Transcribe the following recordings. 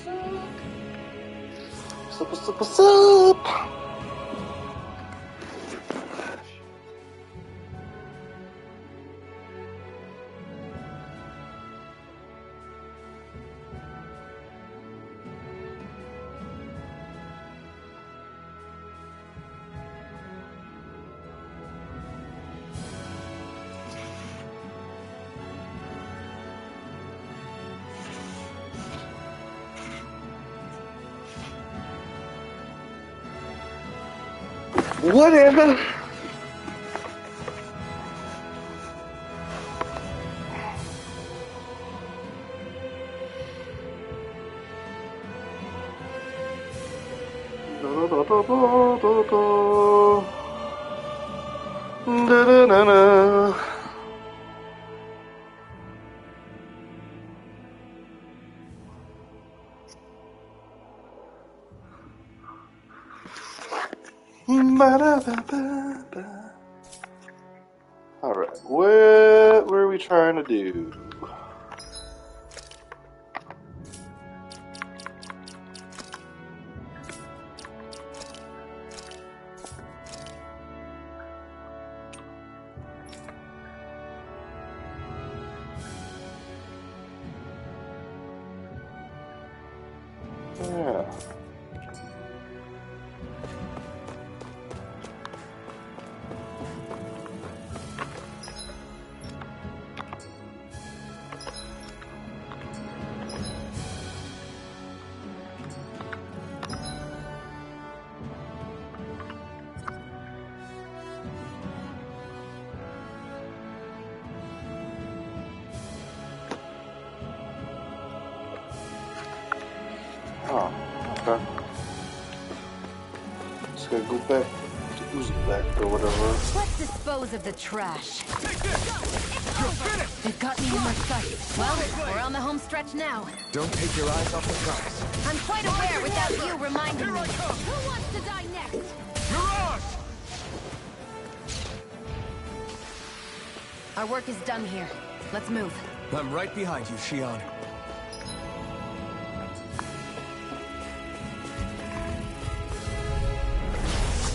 What's up, what's up, what's up? Whatever. Alright, what were we trying to do? Yeah. Oh, okay. Just gotta go back to Uzbek or whatever. Let's dispose of the trash. They've got me in my sights. Well, we're on the home stretch now. Don't take your eyes off the prize. I'm quite aware without you reminding me. Who wants to die next? Mirage! Our work is done here. Let's move. I'm right behind you, Shion.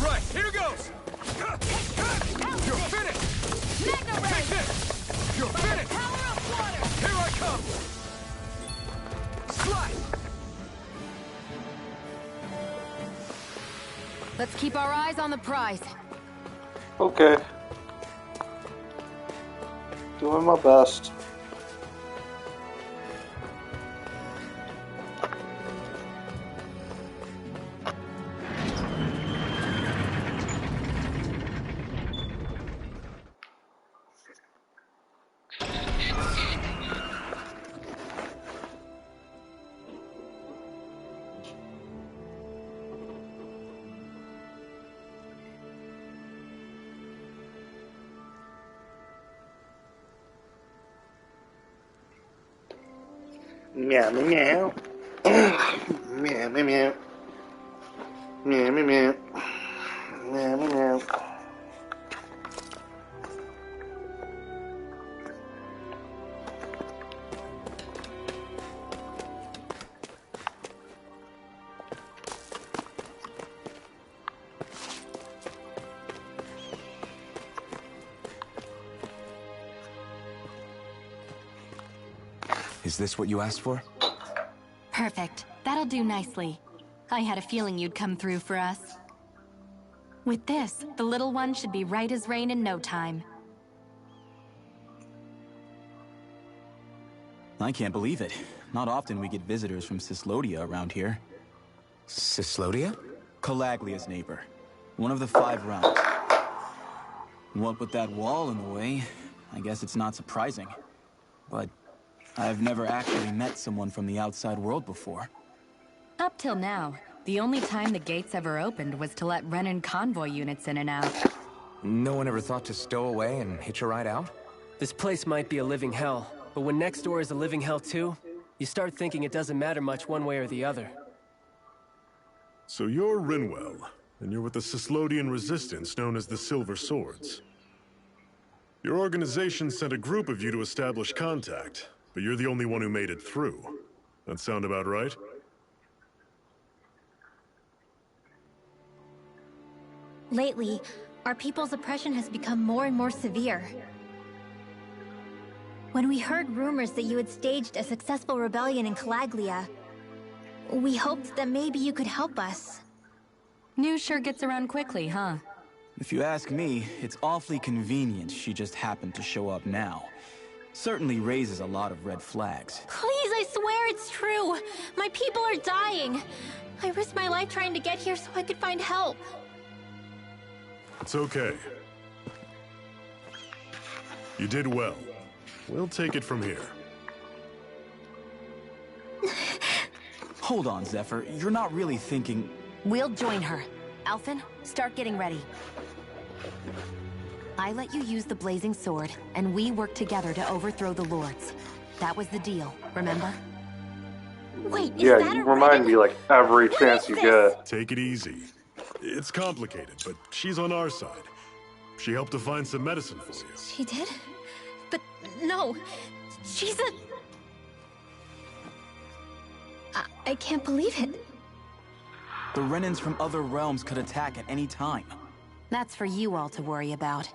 Right, here goes! You're finished! Magna Ray! Take this! You're finished! Power of water! Here I come! Slide! Let's keep our eyes on the prize. Okay. Doing my best. Meow, meow, meow. Meow, meow, meow. Meow, meow, meow. Meow, meow, meow. Is this what you asked for? Perfect. That'll do nicely. I had a feeling you'd come through for us. With this, the little one should be right as rain in no time. I can't believe it. Not often we get visitors from Cyslodia around here. Cyslodia? Calaglia's neighbor. One of the 5 realms. What with that wall in the way, I guess it's not surprising. But I've never actually met someone from the outside world before. Up till now, the only time the gates ever opened was to let Renan convoy units in and out. No one ever thought to stow away and hitch a ride out? This place might be a living hell, but when next door is a living hell too, you start thinking it doesn't matter much one way or the other. So you're Rinwell, and you're with the Cyslodian resistance known as the Silver Swords. Your organization sent a group of you to establish contact, but you're the only one who made it through. That sound about right? Lately, our people's oppression has become more and more severe. When we heard rumors that you had staged a successful rebellion in Calaglia, we hoped that maybe you could help us. News sure gets around quickly, huh? If you ask me, it's awfully convenient she just happened to show up now. Certainly raises a lot of red flags. Please, I swear it's true! My people are dying! I risked my life trying to get here so I could find help. It's okay. You did well. We'll take it from here. Hold on, Zephyr. You're not really thinking... We'll join her. Alphen, start getting ready. I let you use the blazing sword, and we worked together to overthrow the lords. That was the deal, remember? Wait, is Yeah, that you a remind Renan? me like every What chance is you this? get. Take it easy. It's complicated, but she's on our side. She helped to find some medicine for you. She did? But no, she's a... I can't believe it. The Renans from other realms could attack at any time. That's for you all to worry about.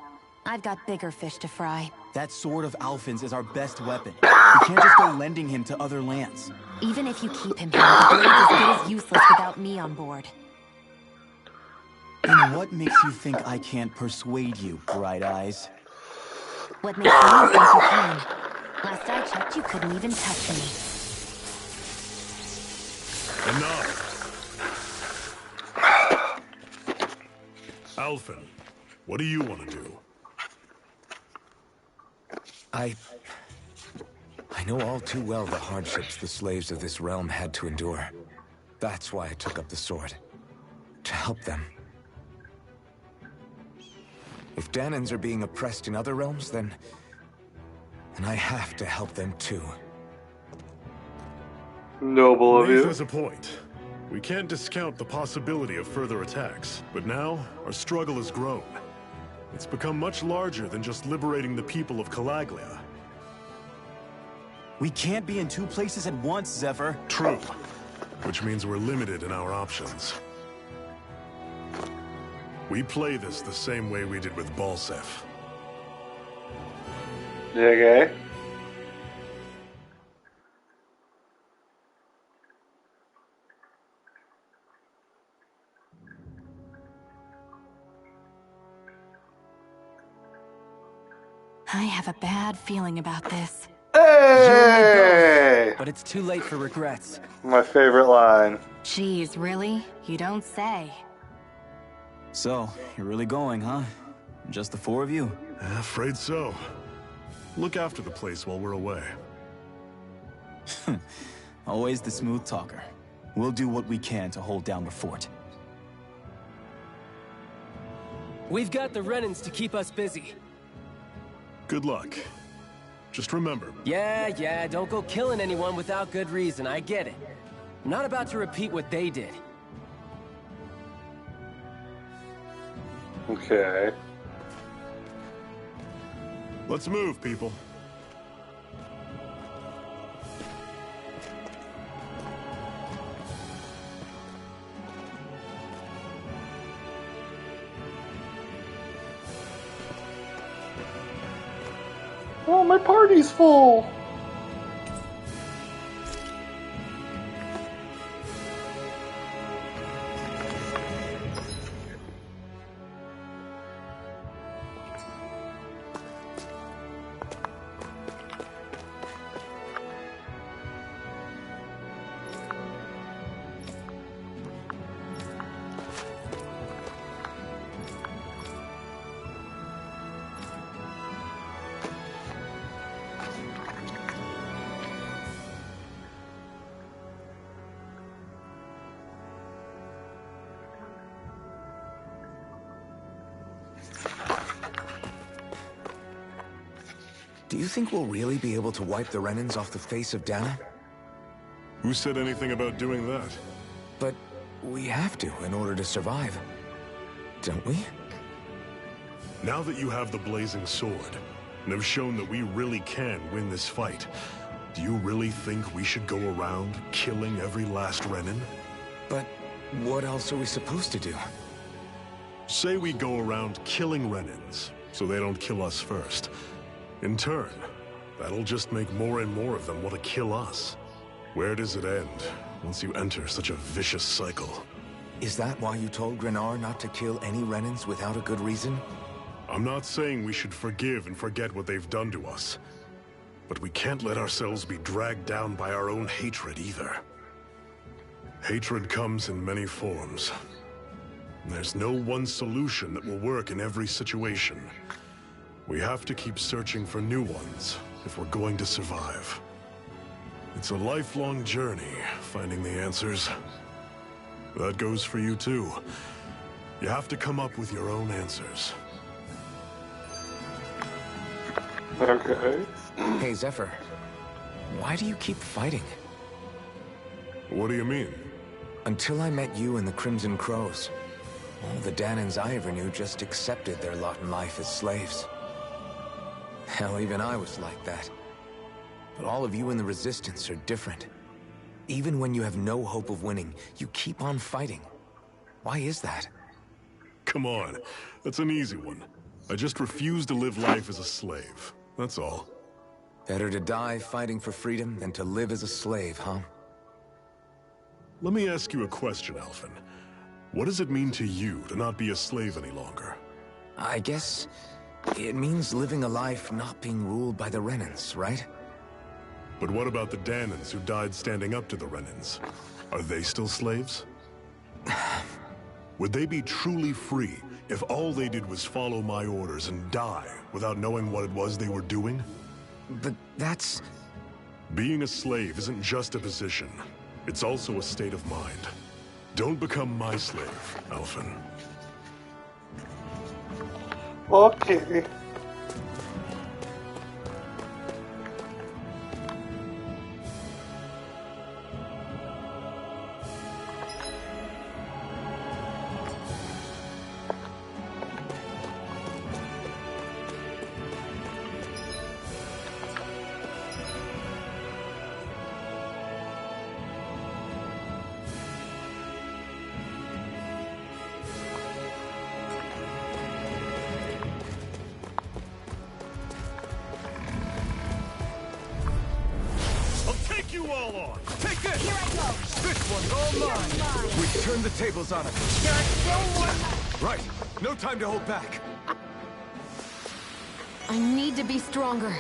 I've got bigger fish to fry. That sword of Alphen's is our best weapon. We can't just go lending him to other lands. Even if you keep him here, the blade's as good as useless without me on board. And what makes you think I can't persuade you, Bright Eyes? What makes you think you can? Last I checked, you couldn't even touch me. Enough! Alphen, what do you want to do? I know all too well the hardships the slaves of this realm had to endure. That's why I took up the sword. To help them. If Dahnans are being oppressed in other realms, then I have to help them too. Noble of Wraith you. has a point. We can't discount the possibility of further attacks, but now our struggle has grown. It's become much larger than just liberating the people of Calaglia. We can't be in two places at once, Zephyr. True. Which means we're limited in our options. We play this the same way we did with Balseph. Okay. I have a bad feeling about this. Hey! But it's too late for regrets. My favorite line. Geez, really? You don't say. So, you're really going, huh? Just the four of you? Afraid so. Look after the place while we're away. Always the smooth talker. We'll do what we can to hold down the fort. We've got the Renans to keep us busy. Good luck. Just remember, Yeah, don't go killing anyone without good reason, I get it. I'm not about to repeat what they did. Okay. let's move, people. Oh, my party's full. Do you think we'll really be able to wipe the Renans off the face of Dahna? Who said anything about doing that? But we have to in order to survive. Don't we? Now that you have the blazing sword, and have shown that we really can win this fight, do you really think we should go around killing every last Renan? But what else are we supposed to do? Say we go around killing Renins, so they don't kill us first. In turn, that'll just make more and more of them want to kill us. Where does it end, once you enter such a vicious cycle? Is that why you told Grenar not to kill any Renins without a good reason? I'm not saying we should forgive and forget what they've done to us. But we can't let ourselves be dragged down by our own hatred either. Hatred comes in many forms. There's no one solution that will work in every situation. We have to keep searching for new ones if we're going to survive. It's a lifelong journey, finding the answers. That goes for you too. You have to come up with your own answers. Okay. Hey, Zephyr. Why do you keep fighting? What do you mean? Until I met you and the Crimson Crows, all the Danans I ever knew just accepted their lot in life as slaves. Hell, even I was like that. But all of you in the Resistance are different. Even when you have no hope of winning, you keep on fighting. Why is that? Come on, that's an easy one. I just refuse to live life as a slave. That's all. Better to die fighting for freedom than to live as a slave, huh? Let me ask you a question, Alphen. What does it mean to you to not be a slave any longer? I guess it means living a life not being ruled by the Renins, right? But what about the Danans who died standing up to the Renins? Are they still slaves? Would they be truly free if all they did was follow my orders and die without knowing what it was they were doing? But that's... Being a slave isn't just a position. It's also a state of mind. Don't become my slave, Alphen. Okay. You all on! Take this! Here I go. This one's all mine! We turned the tables on him. There are still more. Right. No time to hold back. I need to be stronger.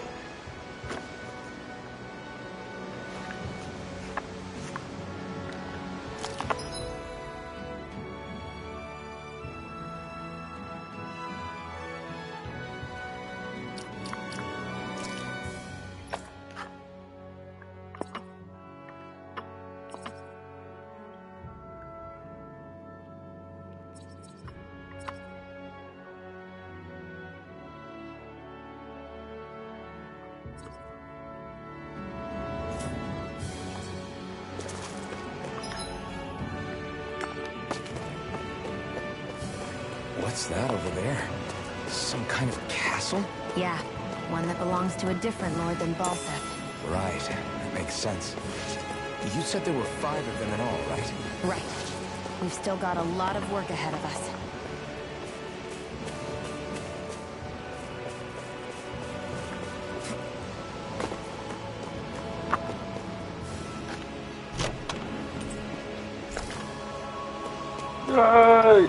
What's that over there? Some kind of castle? Yeah, one that belongs to a different lord than Balseth. Right. That makes sense. You said there were 5 of them in all, right? Right. We've still got a lot of work ahead of us. Yay!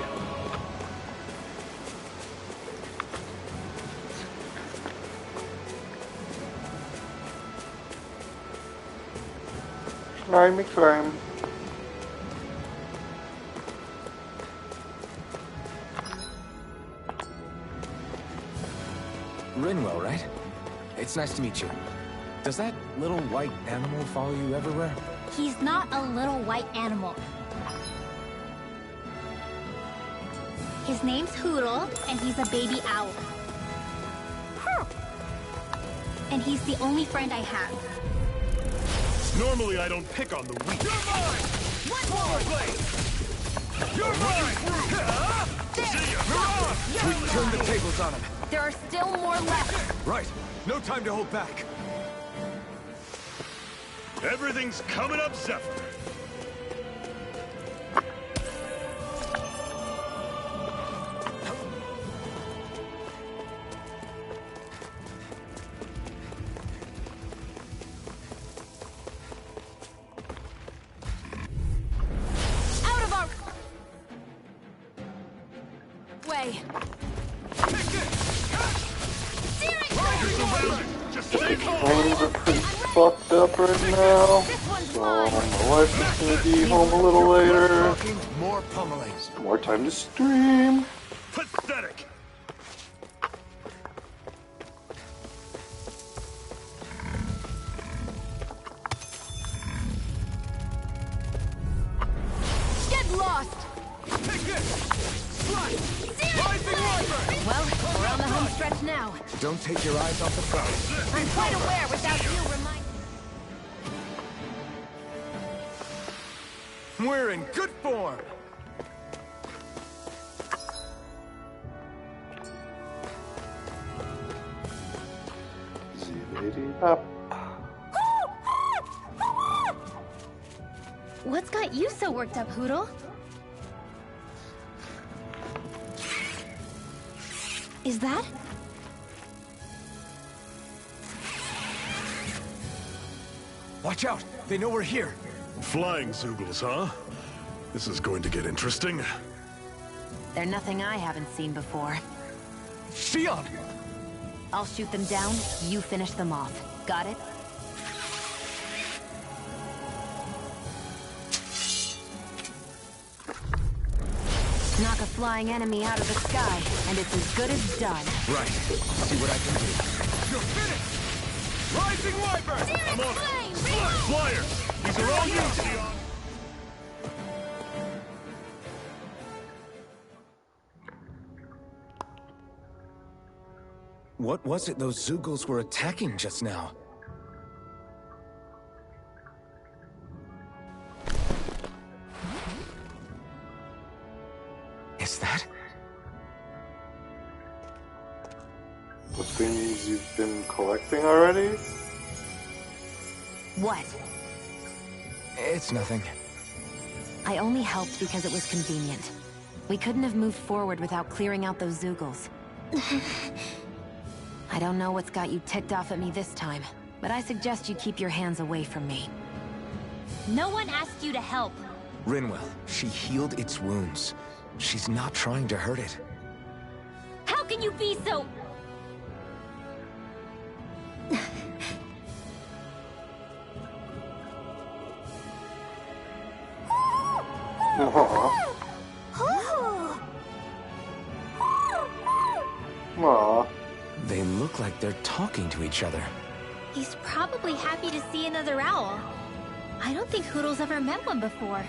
Climb. Rinwell, right? It's nice to meet you. Does that little white animal follow you everywhere? He's not a little white animal. His name's Hootle, and he's a baby owl. And he's the only friend I have. Normally I don't pick on the weak. You're mine! Forward blade! You're mine! We turned the tables on him. There are still more left. Right. No time to hold back. Everything's coming up, Zephyr. fucked up right now. This one's So mine. my wife is gonna be home a little later. Talking, more pummelings. More time to stream. Pathetic! Get lost. Take this! Rising Wyvern! Well, we're on the home stretch now. Don't take your eyes off the prize. I'm quite aware without you reminding. We're in good form. Zippity up. What's got you so worked up, Hootle? Is that? Watch out! They know we're here. Flying Zoogles, huh? This is going to get interesting. They're nothing I haven't seen before. Xion! I'll shoot them down, you finish them off. Got it? Knock a flying enemy out of the sky, and it's as good as done. Right. See what I can do. You're finished! Rising Wyvern! I'm on flame! it! Flyers! These are all you, Xion! What was it those Zoogles were attacking just now? Is that? The things you've been collecting already? What? It's nothing. I only helped because it was convenient. We couldn't have moved forward without clearing out those Zoogles. I don't know what's got you ticked off at me this time, but I suggest you keep your hands away from me. No one asked you to help. Rinwell, she healed its wounds. She's not trying to hurt it. How can you be so... Aww. Aww. They look like they're talking to each other. He's probably happy to see another owl. I don't think Hootle's ever met one before.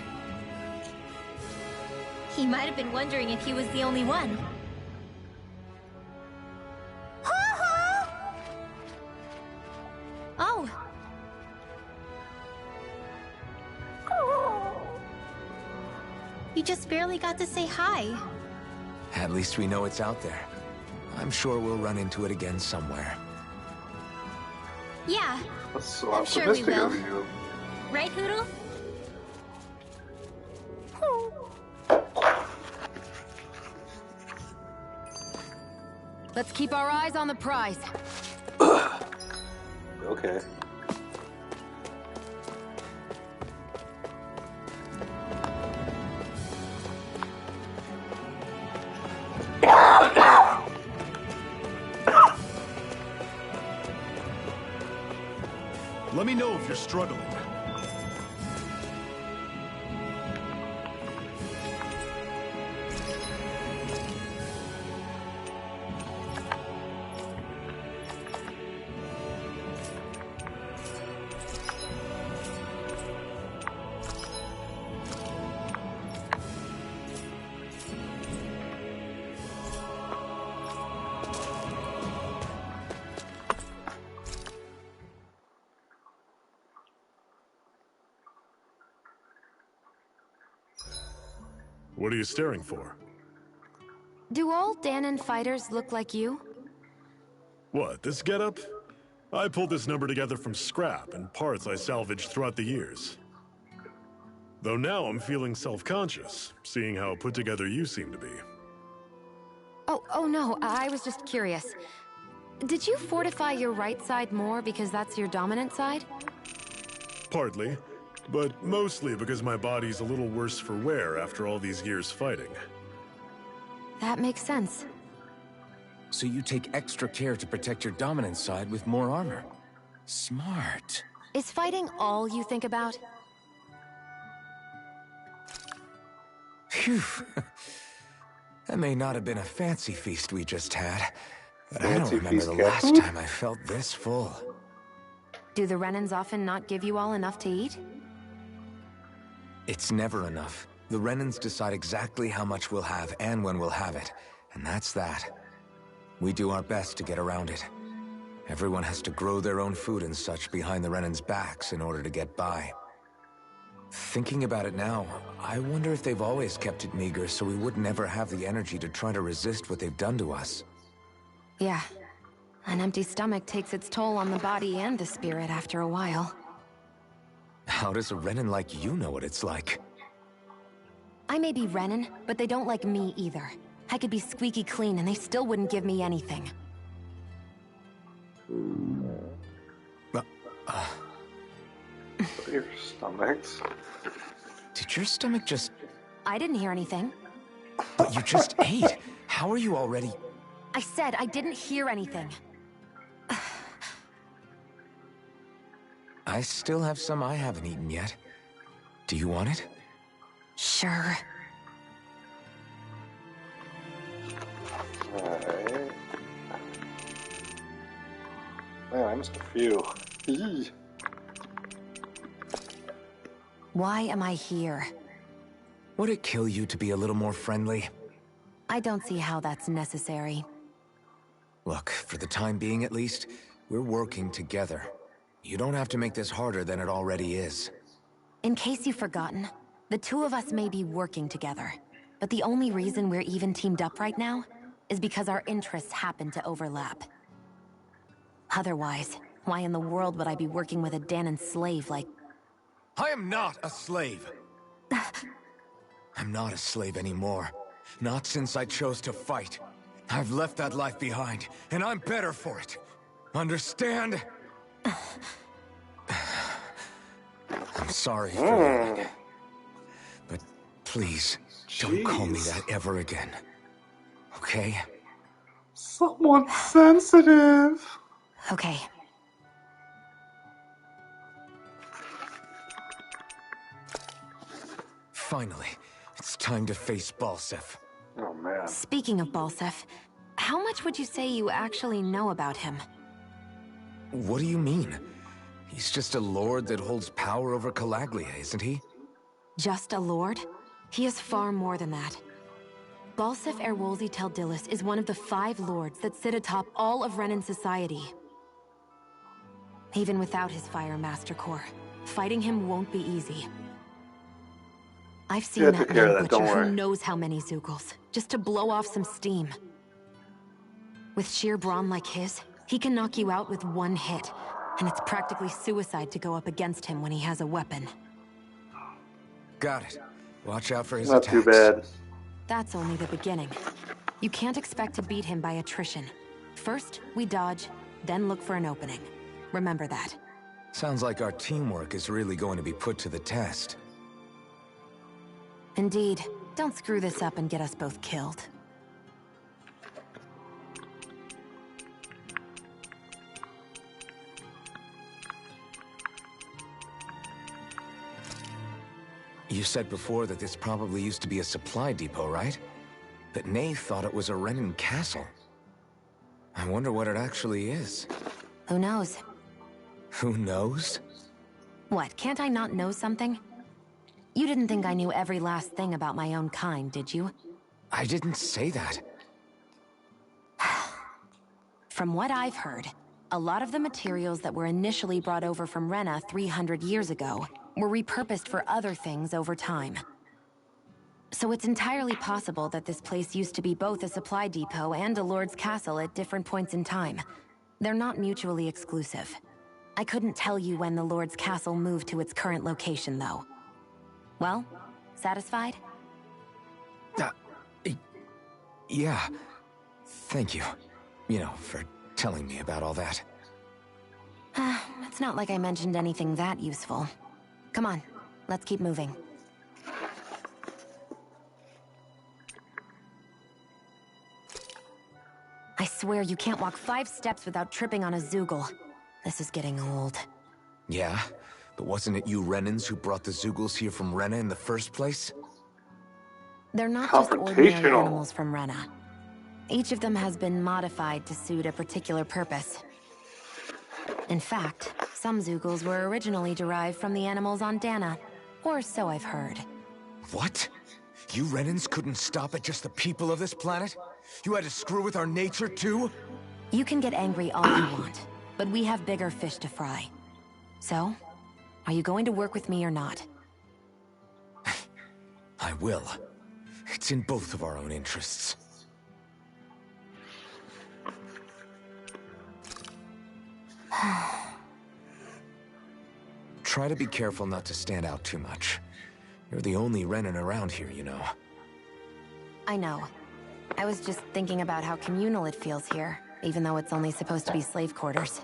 He might have been wondering if he was the only one. Oh. You just barely got to say hi. At least we know it's out there. I'm sure we'll run into it again somewhere. Yeah, That's so I'm sure we optimistic will. of you. right, Hootle? Let's keep our eyes on the prize. Okay. Let me know if you're struggling. What are you staring for? Do all Danon fighters look like you? What, this getup? I pulled this number together from scrap and parts I salvaged throughout the years. Though now I'm feeling self-conscious, seeing how put together you seem to be. Oh no, I was just curious. Did you fortify your right side more because that's your dominant side? Partly, but mostly because my body's a little worse for wear after all these years fighting. That makes sense. So you take extra care to protect your dominant side with more armor. Smart. Is fighting all you think about? Phew. That may not have been a fancy feast we just had, but I don't Fancy remember feast the cat last food? time I felt this full. Do the Renans often not give you all enough to eat? It's never enough. The Renans decide exactly how much we'll have and when we'll have it, and that's that. We do our best to get around it. Everyone has to grow their own food and such behind the Renans' backs in order to get by. Thinking about it now, I wonder if they've always kept it meager so we would never have the energy to try to resist what they've done to us. Yeah. An empty stomach takes its toll on the body and the spirit after a while. How does a Renan like you know what it's like? I may be Renan, but they don't like me either. I could be squeaky clean and they still wouldn't give me anything. Your stomachs. Did your stomach just... I didn't hear anything. But you just ate! How are you already... I said I didn't hear anything. I still have some I haven't eaten yet. Do you want it? Sure. Alright. Man, I missed a few. Eee. Why am I here? Would it kill you to be a little more friendly? I don't see how that's necessary. Look, for the time being at least, we're working together. You don't have to make this harder than it already is. In case you've forgotten, the two of us may be working together, but the only reason we're even teamed up right now is because our interests happen to overlap. Otherwise, why in the world would I be working with a Danan slave like... I am not a slave! I'm not a slave anymore. Not since I chose to fight. I've left that life behind, and I'm better for it. Understand? I'm sorry for that. But please, don't call me that ever again. Okay? Someone sensitive. Okay. Finally, it's time to face Balseph. Oh man. Speaking of Balseph, how much would you say you actually know about him? What do you mean? He's just a lord that holds power over Calaglia, isn't he? Just a lord? He is far more than that. Balseph Erwolzi Teldilis is one of the 5 lords that sit atop all of Renan society. Even without his Fire Master Core, fighting him won't be easy. I've seen that man butcher who knows how many Zeugles, just to blow off some steam. With sheer brawn like his, he can knock you out with one hit, and it's practically suicide to go up against him when he has a weapon. Got it. Watch out for his Not attacks. too bad. That's only the beginning. You can't expect to beat him by attrition. First, we dodge, then look for an opening. Remember that. Sounds like our teamwork is really going to be put to the test. Indeed. Don't screw this up and get us both killed. You said before that this probably used to be a supply depot, right? But Nave thought it was a Renan castle. I wonder what it actually is. Who knows? Who knows? What, can't I not know something? You didn't think I knew every last thing about my own kind, did you? I didn't say that. From what I've heard, a lot of the materials that were initially brought over from Rena 300 years ago were repurposed for other things over time. So it's entirely possible that this place used to be both a supply depot and a lord's castle at different points in time. They're not mutually exclusive. I couldn't tell you when the lord's castle moved to its current location, though. Well, satisfied? Yeah. Thank you. You know, for telling me about all that. It's not like I mentioned anything that useful. Come on, let's keep moving. I swear you can't walk 5 steps without tripping on a Zeugle. This is getting old. Yeah, but wasn't it you Renans who brought the Zeugles here from Rena in the first place? They're not just ordinary Confrontational. animals from Rena. Each of them has been modified to suit a particular purpose. In fact, some Zeugles were originally derived from the animals on Dana, or so I've heard. What? You Renans couldn't stop at just the people of this planet? You had to screw with our nature too? You can get angry all you want, but we have bigger fish to fry. So, are you going to work with me or not? I will. It's in both of our own interests. Try to be careful not to stand out too much. You're the only Renan around here, you know. I know. I was just thinking about how communal it feels here, even though it's only supposed to be slave quarters.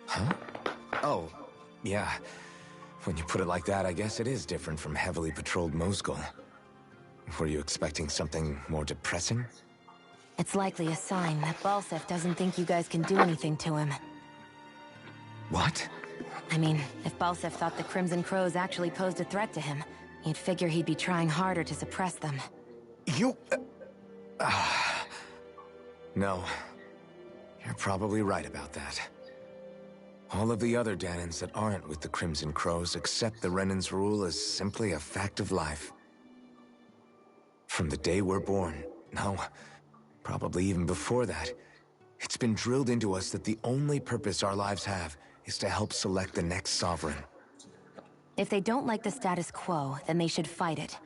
Huh? Oh, yeah. When you put it like that, I guess it is different from heavily patrolled Mosgul. Were you expecting something more depressing? It's likely a sign that Balsef doesn't think you guys can do anything to him. What? I mean, if Balsef thought the Crimson Crows actually posed a threat to him, you'd figure he'd be trying harder to suppress them. You... No. You're probably right about that. All of the other Danans that aren't with the Crimson Crows accept the Renan's rule as simply a fact of life. From the day we're born, no, probably even before that, it's been drilled into us that the only purpose our lives have is to help select the next sovereign. If they don't like the status quo, then they should fight it.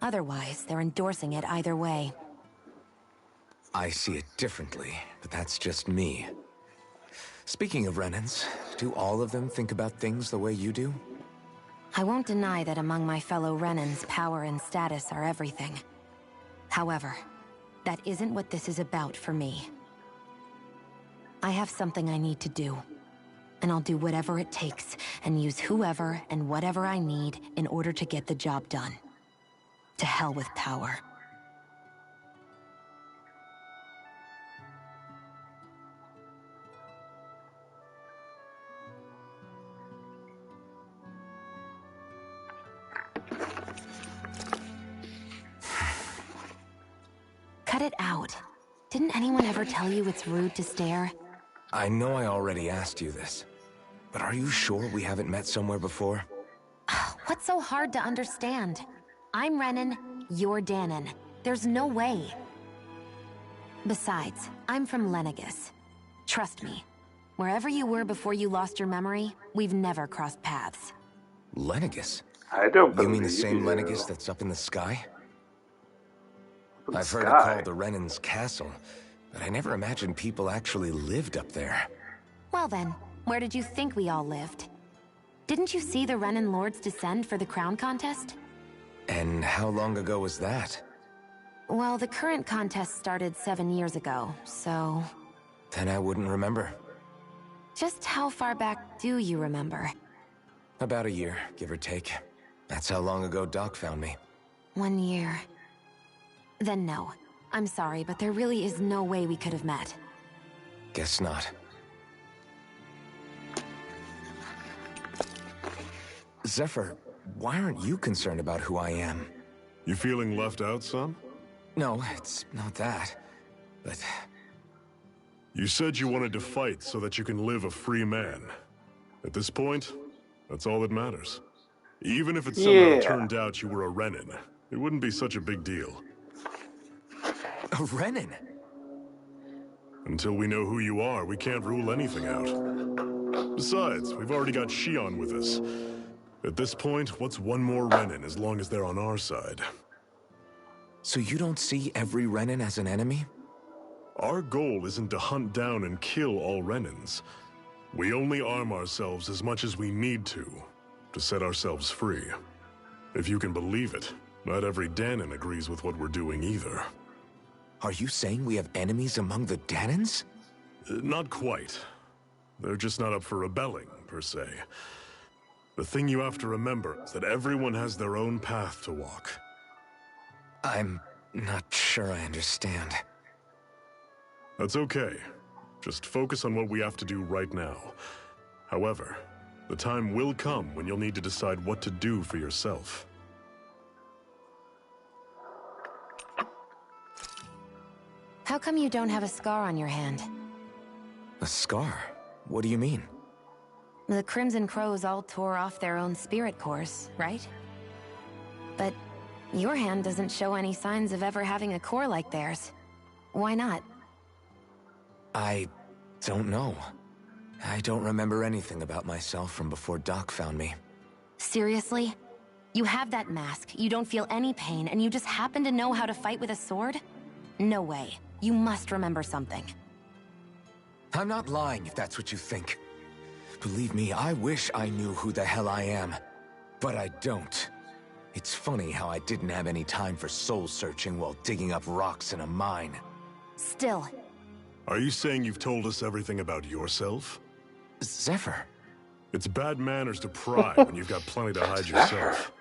Otherwise, they're endorsing it either way. I see it differently, but that's just me. Speaking of Renans, do all of them think about things the way you do? I won't deny that among my fellow Renans, power and status are everything. However, that isn't what this is about for me. I have something I need to do, and I'll do whatever it takes and use whoever and whatever I need in order to get the job done. To hell with power. Cut it out. Didn't anyone ever tell you it's rude to stare? I know I already asked you this, but are you sure we haven't met somewhere before? What's so hard to understand? I'm Renan, you're Danan. There's no way. Besides, I'm from Lenegis. Trust me, wherever you were before you lost your memory, we've never crossed paths. Lenegis? I don't believe You mean the same you. Lenegis that's up in the sky? In the I've heard it sky. called the Renan's Castle, but I never imagined people actually lived up there. Well then, where did you think we all lived? Didn't you see the Renan Lords descend for the crown contest? And how long ago was that? Well, the current contest started 7 years ago, so... Then I wouldn't remember. Just how far back do you remember? About a year, give or take. That's how long ago Doc found me. 1 year. Then no. I'm sorry, but there really is no way we could have met. Guess not. Zephyr, why aren't you concerned about who I am? You feeling left out, son? No, it's not that. But You said you wanted to fight so that you can live a free man. At this point, that's all that matters. Even if it somehow turned out you were a Renan, it wouldn't be such a big deal. a Renan? Until we know who you are, we can't rule anything out. Besides, we've already got Shion with us. At this point, what's one more Renan as long as they're on our side? So you don't see every Renan as an enemy? Our goal isn't to hunt down and kill all Renans. We only arm ourselves as much as we need to set ourselves free. If you can believe it, not every Danan agrees with what we're doing either. Are you saying we have enemies among the Danans? Not quite. They're just not up for rebelling, per se. The thing you have to remember is that everyone has their own path to walk. I'm not sure I understand. That's okay. Just focus on what we have to do right now. However, The time will come when you'll need to decide what to do for yourself. How come you don't have a scar on your hand? A scar? What do you mean? The Crimson Crows all tore off their own spirit cores, right? But your hand doesn't show any signs of ever having a core like theirs. Why not? I don't know. I don't remember anything about myself from before Doc found me. Seriously? You have that mask, you don't feel any pain, and you just happen to know how to fight with a sword? No way. You must remember something. I'm not lying if that's what you think. Believe me, I wish I knew who the hell I am. But I don't. It's funny how I didn't have any time for soul-searching while digging up rocks in a mine. Still. Are you saying you've told us everything about yourself? Zephyr. It's bad manners to pry when you've got plenty to hide yourself.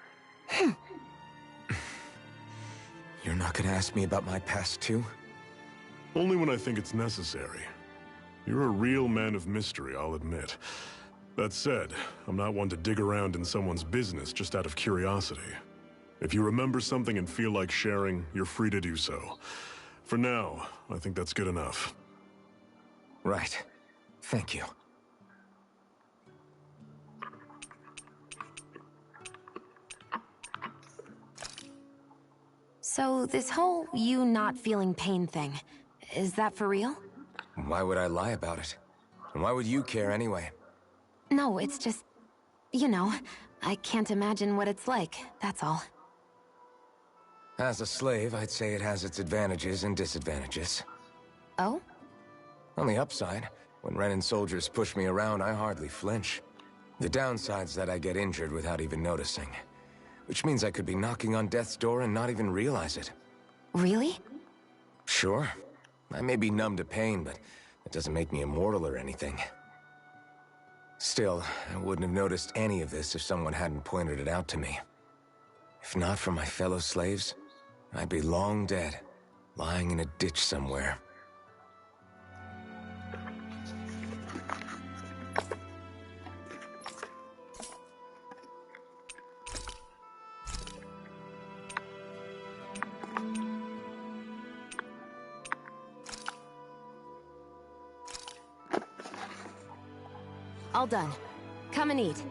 You're not gonna ask me about my past too? Only when I think it's necessary. You're a real man of mystery, I'll admit. That said, I'm not one to dig around in someone's business just out of curiosity. If you remember something and feel like sharing, you're free to do so. For now, I think that's good enough. Right. Thank you. So this whole you not feeling pain thing, is that for real? Why would I lie about it? And why would you care anyway? No, it's just... you know, I can't imagine what it's like, that's all. As a slave, I'd say it has its advantages and disadvantages. Oh? On the upside, when Renan soldiers push me around, I hardly flinch. The downside's that I get injured without even noticing. Which means I could be knocking on death's door and not even realize it. Really? Sure. I may be numb to pain, but that doesn't make me immortal or anything. Still, I wouldn't have noticed any of this if someone hadn't pointed it out to me. If not for my fellow slaves, I'd be long dead, lying in a ditch somewhere. All done. Come and eat.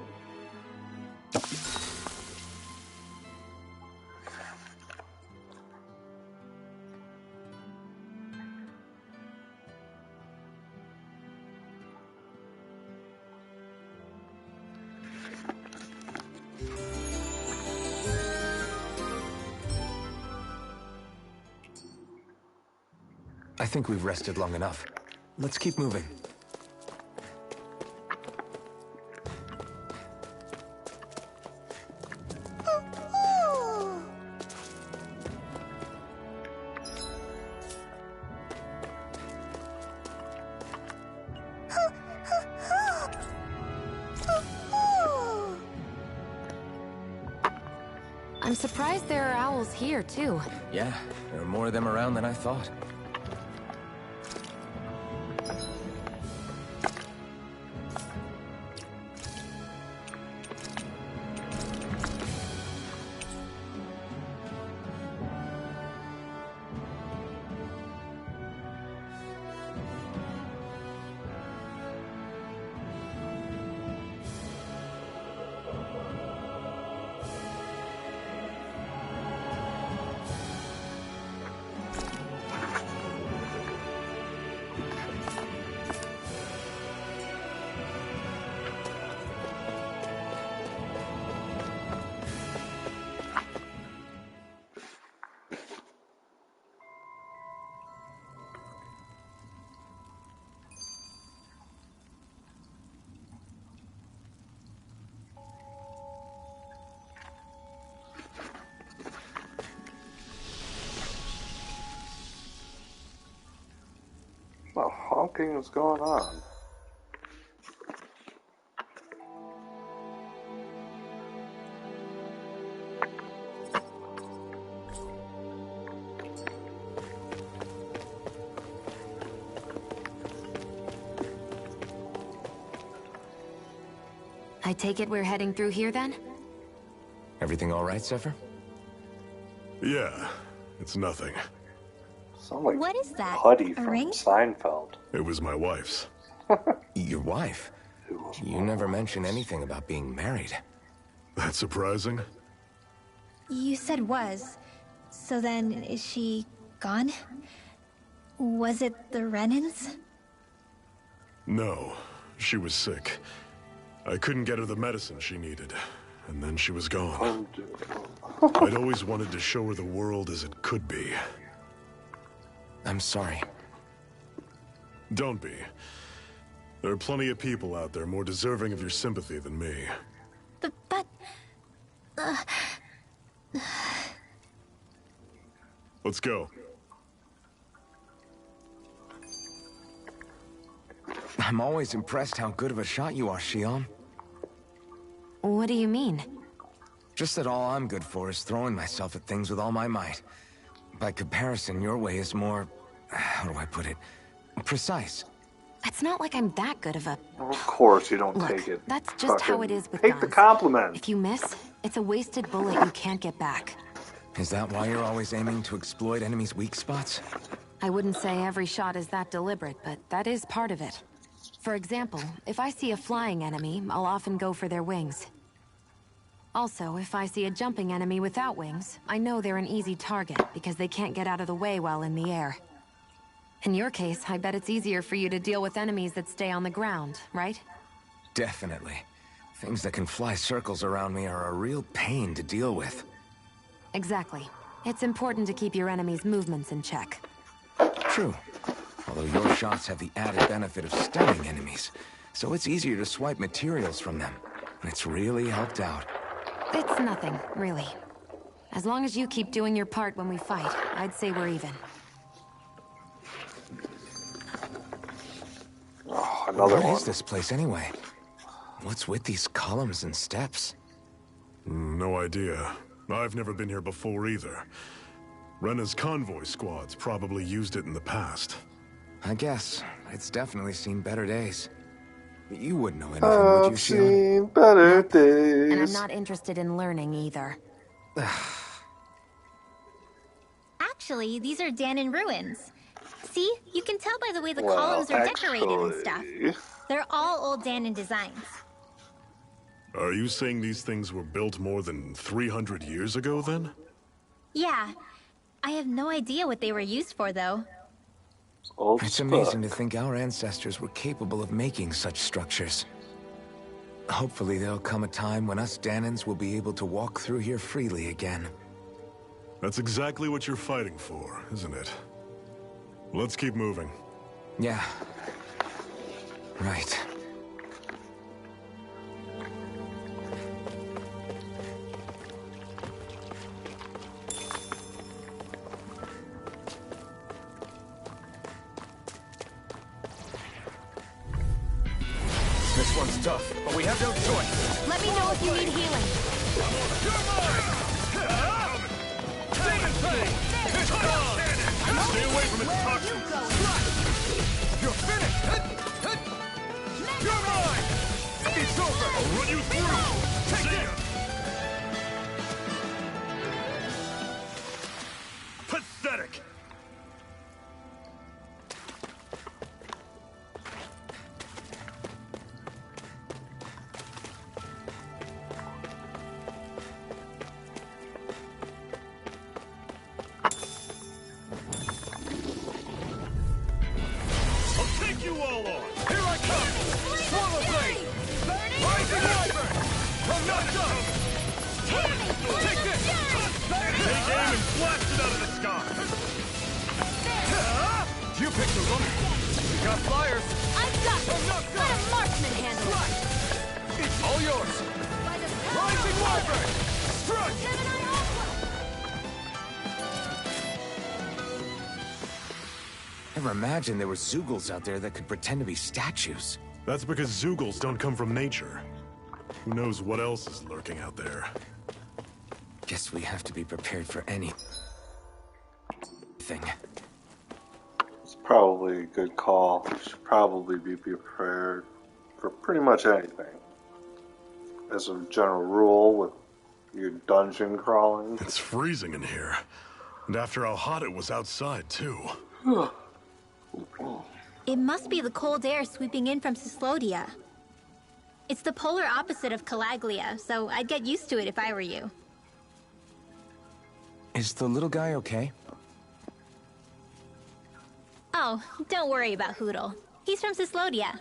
I think we've rested long enough. Let's keep moving. I'm surprised there are owls here, too. Yeah, there are more of them around than I thought. What the honking is going on? I take it we're heading through here then? Everything all right, Zephyr? Yeah, it's nothing. Sound like What is that? Putty A from ring? Seinfeld. It was my wife's. Your wife? You never mentioned anything about being married. That's surprising? You said was. So then, is she gone? Was it the Renans? No, she was sick. I couldn't get her the medicine she needed, and then she was gone. I'd always wanted to show her the world as it could be. I'm sorry. Don't be. There are plenty of people out there more deserving of your sympathy than me. But... Let's go. I'm always impressed how good of a shot you are, Xion. What do you mean? Just that all I'm good for is throwing myself at things with all my might. By comparison, your way is more... how do I put it? Precise. It's not like I'm that good of a... Of course you don't Look, take it. that's just how Fucking it is with take guns. the compliment. If you miss, it's a wasted bullet you can't get back. Is that why you're always aiming to exploit enemies' weak spots? I wouldn't say every shot is that deliberate, but that is part of it. For example, if I see a flying enemy, I'll often go for their wings. Also, if I see a jumping enemy without wings, I know they're an easy target because they can't get out of the way while in the air. In your case, I bet it's easier for you to deal with enemies that stay on the ground, right? Definitely. Things that can fly circles around me are a real pain to deal with. Exactly. It's important to keep your enemy's movements in check. True. Although your shots have the added benefit of stunning enemies, so it's easier to swipe materials from them. And it's really helped out. It's nothing, really. As long as you keep doing your part when we fight, I'd say we're even. Oh, another What one. is this place anyway? What's with these columns and steps? No idea. I've never been here before either. Rena's convoy squads probably used it in the past. I guess. It's definitely seen better days. You wouldn't know anything, would you, I've Xion? seen better days. And I'm not interested in learning either. Actually, these are Danan ruins. See? You can tell by the way the Well, columns are decorated and actually- stuff. They're all old Danan designs. Are you saying these things were built more than 300 years ago, then? Yeah. I have no idea what they were used for, though. Old It's stuff. amazing to think our ancestors were capable of making such structures. Hopefully there'll come a time when us Danans will be able to walk through here freely again. That's exactly what you're fighting for, isn't it? Let's keep moving. Yeah. Right. This one's tough, but we have no choice. Let me know if you need healing. Stay away from its toxins. You're finished! You're mine! It's over! I'll run you through! See ya! Pathetic! I'll take you all on! Here I come! Swallow blade! Rising wyvern! I'm knocked up! Take this! Take aim and blast it out of the sky! You picked the woman! We got flyers! I've got this. Let a marksman handle it. It's all yours! By the power Rising of wyvern! Strike! Gemini Aqua. Never imagined there were Zeugles out there that could pretend to be statues. That's because Zeugles don't come from nature. Who knows what else is lurking out there? Guess we have to be prepared for anything. It's probably a good call. You should probably be prepared for pretty much anything. as a general rule with your dungeon crawling. It's freezing in here. And after how hot it was outside, too. It must be the cold air sweeping in from Cyslodia. It's the polar opposite of Calaglia, so I'd get used to it if I were you. Is the little guy okay? Oh, don't worry about Hootle. He's from Cyslodia.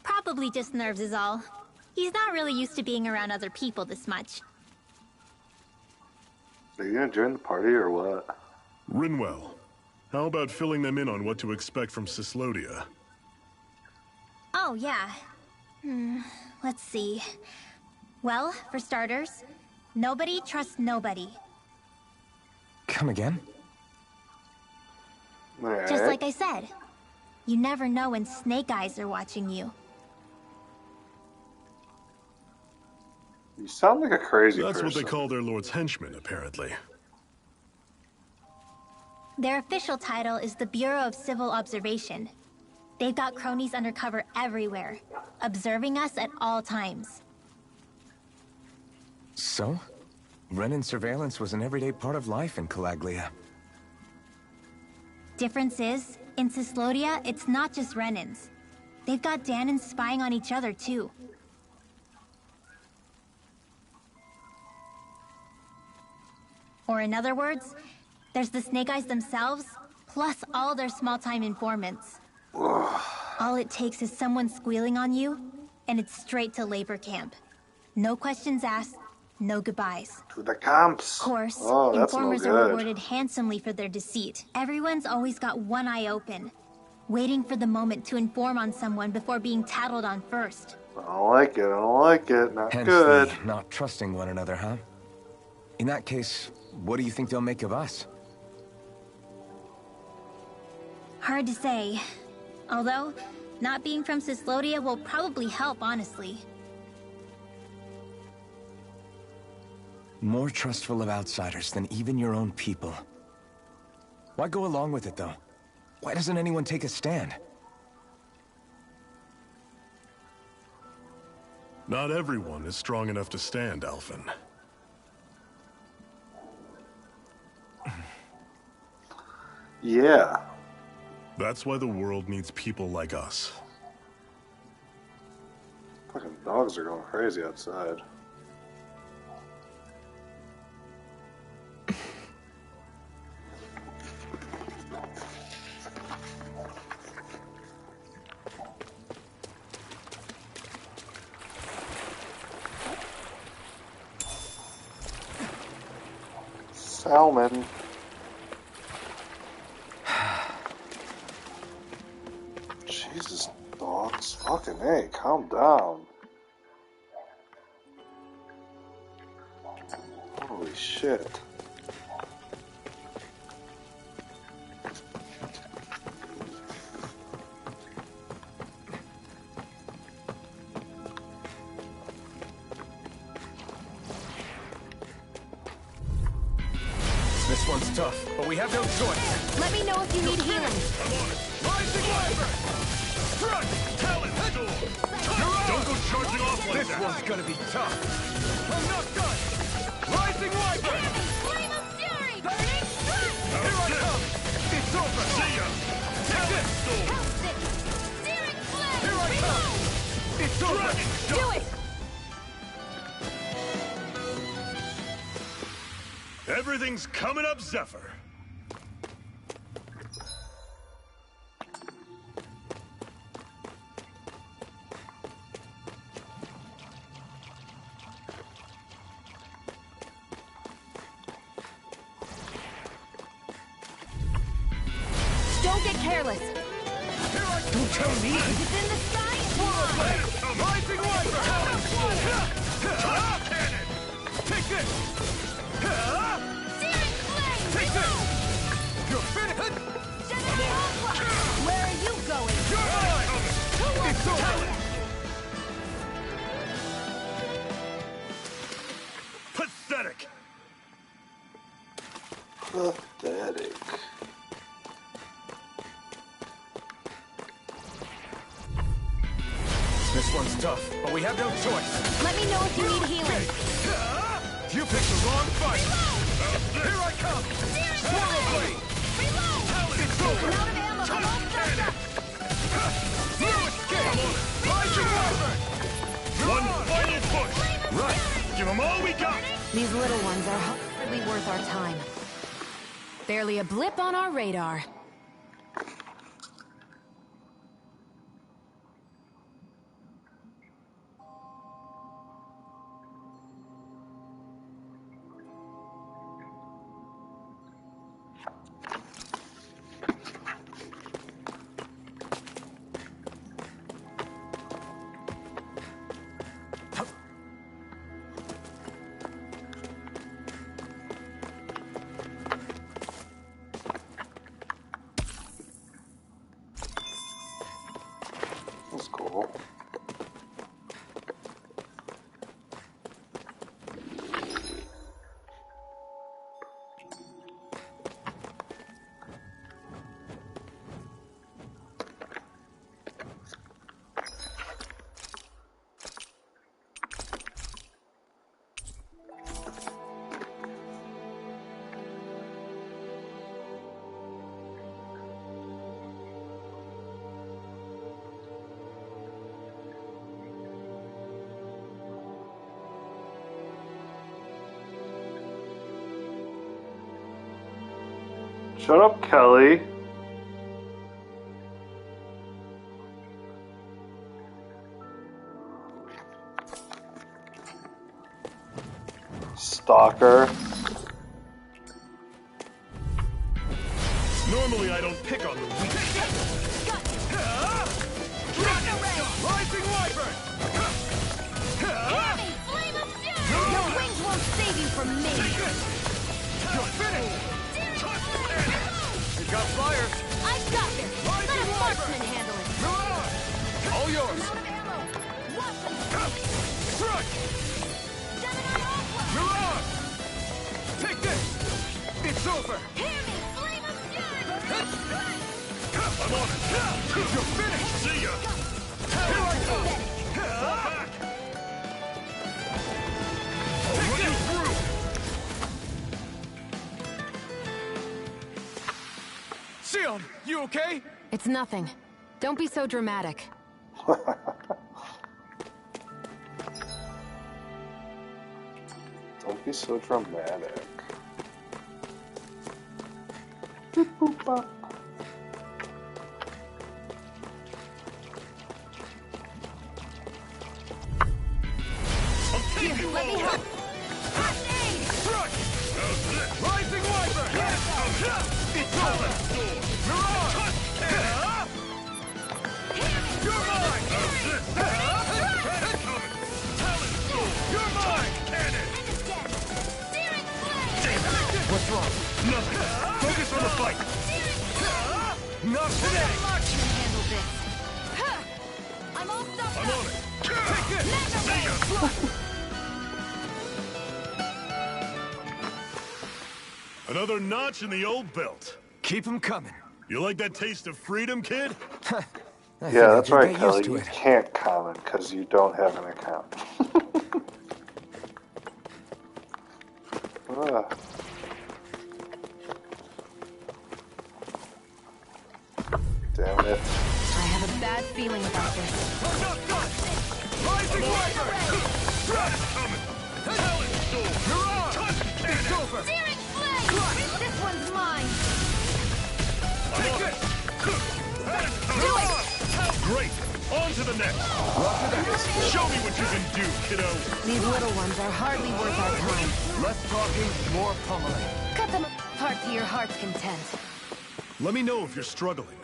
Probably just nerves is all. He's not really used to being around other people this much. Are you gonna join the party or what? Rinwell, how about filling them in on what to expect from Cyslodia? Oh, yeah. Let's see. Well, for starters, nobody trusts nobody. Come again? Just like I said. You never know when Snake Eyes are watching you. You sound like a crazy That's person. what they call their lord's henchmen, apparently. Their official title is the Bureau of Civil Observation. They've got cronies undercover everywhere, observing us at all times. So? Renan surveillance was an everyday part of life in Calaglia. Difference is, in Cyslodia, it's not just Renans. They've got Danans spying on each other, too. Or in other words, there's the Snake Eyes themselves, plus all their small-time informants. All it takes is someone squealing on you, and it's straight to labor camp. No questions asked, no goodbyes. To the camps. Of course, Oh, that's no informers are good. rewarded handsomely for their deceit. Everyone's always got one eye open, waiting for the moment to inform on someone before being tattled on first. I don't like it. I don't like it. Not Hence good. the not trusting one another, huh? In that case, what do you think they'll make of us? Hard to say. Although, not being from Cyslodia will probably help, honestly. More trustful of outsiders than even your own people. Why go along with it, though? Why doesn't anyone take a stand? Not everyone is strong enough to stand, Alphen. Yeah. That's why the world needs people like us. Fucking dogs are going crazy outside. Salmon. Jesus, dogs. Fucking hey, calm down. Holy shit. This one's tough, but we have no choice. Let me know if you need healing. Rising Wyvern! Strut! Talon! Don't go charging off like This that! one's gonna be tough. I'm not done. Rising Wyvern! Flame of Fury! Burning Strike! Here I come! It's over! See ya! Take this! House it! Searing Flame! Here I come! It's over! Do it! Everything's coming up, Zephyr! Don't get careless. Don't tell me! It's in the sky. Fly! Rising Wyvern! Cannon! Take this! Searing Flame! Take this! You're finished! Where are you going? You're mine! It's over! Pathetic! Pathetic. This This one's tough, but we have no choice. Let me know if you need healing. You picked the wrong fight. Here I come. Swallow blade. It's over. Out of ammo. I'm all stuffed up. No escape. Rising Wyvern. One final push! Right. Give them all we got! These little ones are hardly worth our time. Barely a blip on our radar. That's cool. Shut up, Kelly. Stalker. Normally I don't pick on the weak. Rising Wyvern. Your wings won't save you from me. You're finished. You got flyers. I've got this. Let a marksman handle it. Mirage. All yours. Strike. Mirage. Take this. It's over. Hear me, flame of fury. I'm on it! You're finished. See ya! Here I go. Back! Take Run you this. through! Sion, you okay? It's nothing. Don't be so dramatic. Don't be so dramatic. Boop, boop, bop. Here, let me help. Strike. Rising Wyvern. It's over. Mirage. You're mine. You're mine. What's wrong? Nothing! Focus on the fight! Not today. Marksman handle this. I'm all stuffed I'm up. on it! Take this. See ya! Another notch in the old belt. Keep them coming. You like that taste of freedom, kid? Yeah, that's right, Get Kelly. used to You it. can't comment because you don't have an account. Ugh. Damn it. I have a bad feeling about this. We're not done. Rising Wyvern. Strike coming! Hell it, soul! Mirage. It's over. Searing flame. This one's mine. Take it. Mirage! Great! On to the next! Show me what you can do, kiddo! These little ones are hardly worth our time. Less talking, more pummeling. Cut them apart to your heart's content. Let me know if you're struggling.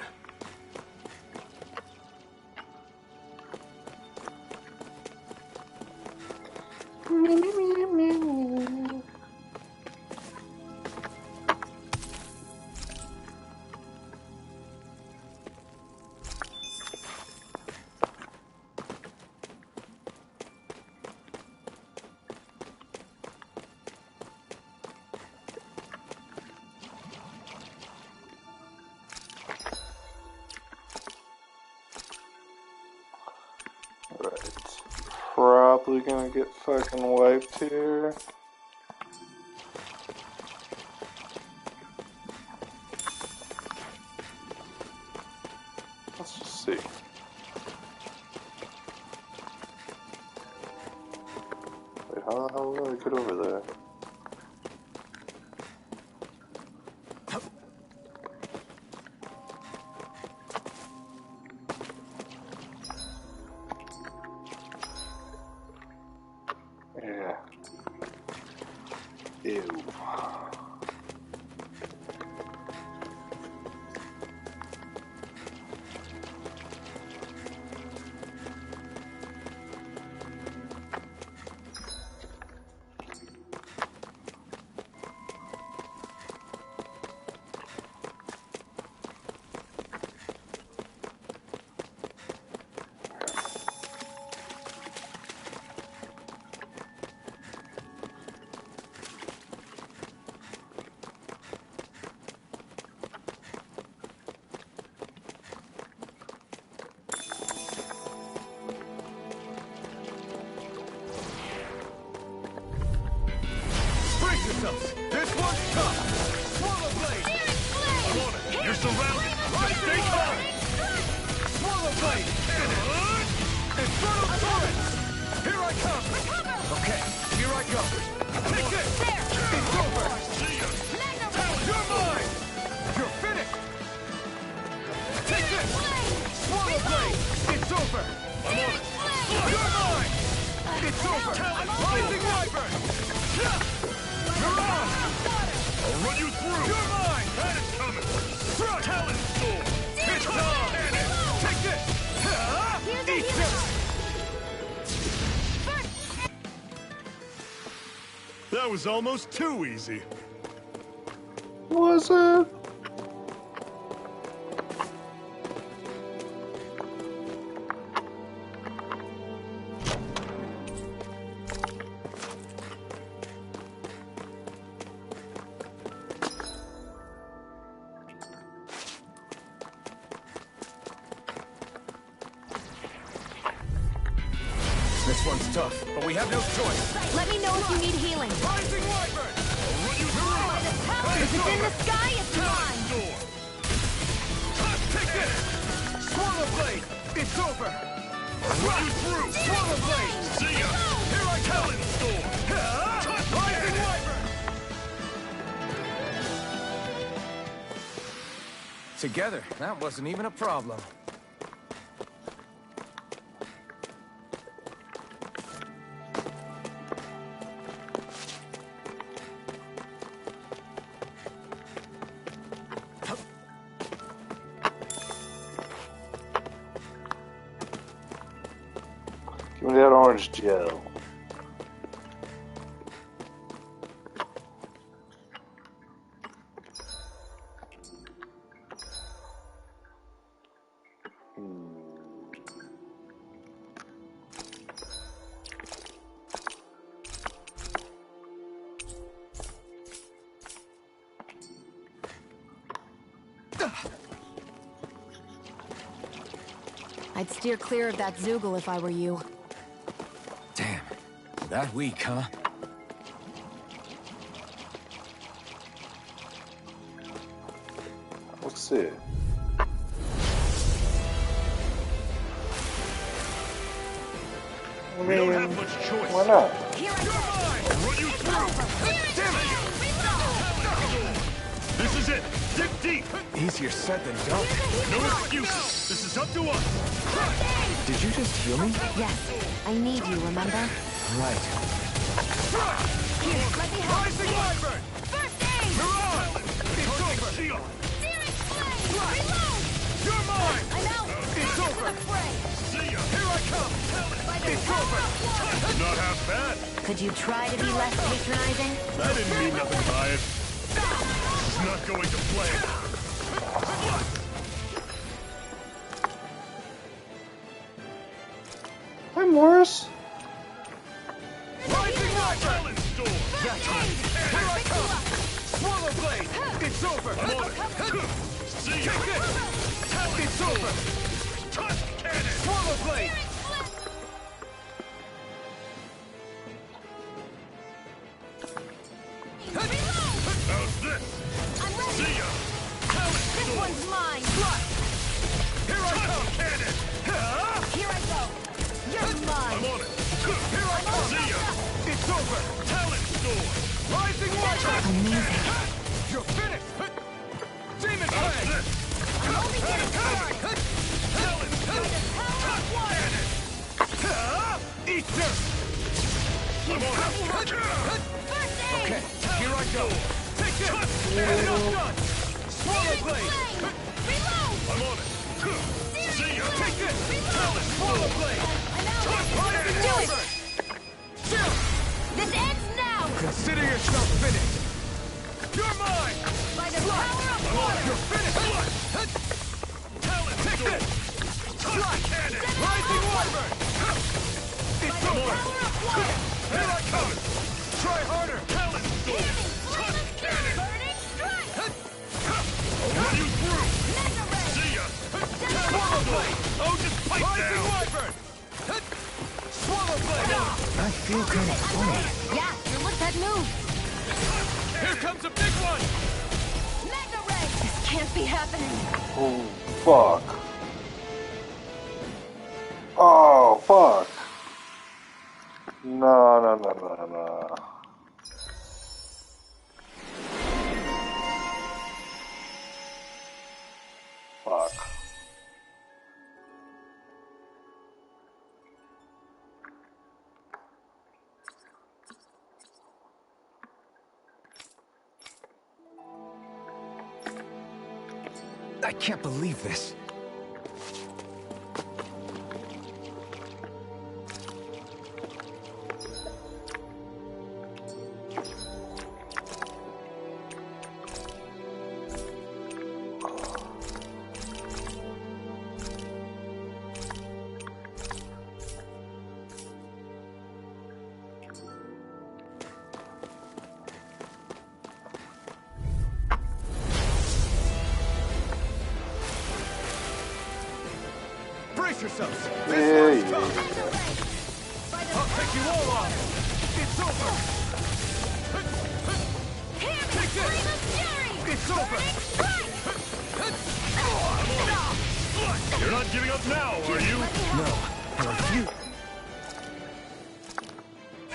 Alright. probably gonna get fucking wiped here. Let's just see. Wait, how the hell do I get over there? Yeah. Ew. This one's tough! Swallow Blade! I'm on it! You're surrounded! Stay calm! Swallow Blade! Infernal Torrent! Here I come! Okay, here I go! Take this! It's over! You're mine! You're finished! Take this! Swallow Blade! It's over! I'm on it! You're mine! It's over! Rising Wyvern! You're on! I'll run you through! You're mine! That is coming! Talon Storm! It's on! Take this! Eat this! That was almost too easy. Was it? This one's tough, but we have no choice. Let me know if you need healing. Rising Wyvern! I'll run you through! If it's in the sky, it's mine. Take this! Swallow Blade! It's over! I'll run you through! Swallow Blade! See ya! Here I come! Talon Storm! Rising Wyvern! Together, that wasn't even a problem. Give me that orange gel. I'd steer clear of that Zoogle if I were you. Damn. That weak, huh? Let's see. We don't have much choice. Why not? You're mine! I'll run you through! Damn it! This is it! Dig deep! Easier said than done. No excuses! This is up to us! Did you just heal me? Yes, I need you, remember? Right. Here, let me help. Rising Wyvern! First aid! You're on! It's over! Searing Flame! Reload! You're mine! I'm out! It's Back to over! the fray! See ya! Here I come! It's over! Not half bad! Could you try to be less patronizing? I didn't mean nothing by it. This is not going to plan. Hi, Morris. Rising Wyvern! Storm! Here I come! Swallow Blade! It's over! See ya! It's over! Tusk Cannon! Swallow Blade! How's this? I'm ready. See ya! Talent This storm! one's mine. Here I come! Cannon! Here I go. You're mine. I'm on it! Here I come! See ya! It's over! Talent storm! Rising water! Amazing. You're finished! Demon Fang! I'm only getting started. Talent storm! Cannon! Eat this! I'm on it! First aid. Okay, here I go! Take this! And I'm done! Swallow blade! Reload. I'm on it! See ya! Take this! Reload. Talent swallow blade! I'm out. Rising Do it. water! Chill! This ends now. Consider yourself finished! You're mine! By the power of water. You're finished! Talent take this! Slide cannon! Rising water! It's By the over! power of water. Here I come! Try harder! Talent storm! Healing flame Touch of fury. cannon! Burning strike. I'll run you through! Mega ray. See ya! Swallow blade! Oh, just pipe Rising wyvern! Swallow blade! I feel kind of funny. Yeah, sure look that move. Here comes a big one! Mega ray. This can't be happening. Oh, fuck. Oh, fuck. No. Fuck. I can't believe this. Brace yourselves! Yeah, This one's yeah. tough! I'll take you all on! It's over! Take this! Flame of fury. It's over! You're not giving up now, are you? No, I refuse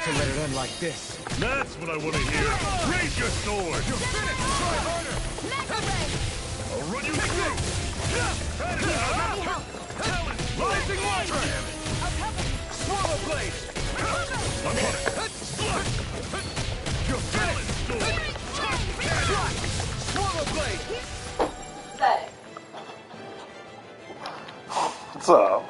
to let it end like this. That's what I want to hear! Raise your sword! You're finished! Try harder! Mega ray. I'll run you through! Let me help. Rising water! Swallow blade! I'm on it! You're finished! Swallow blade! What's up?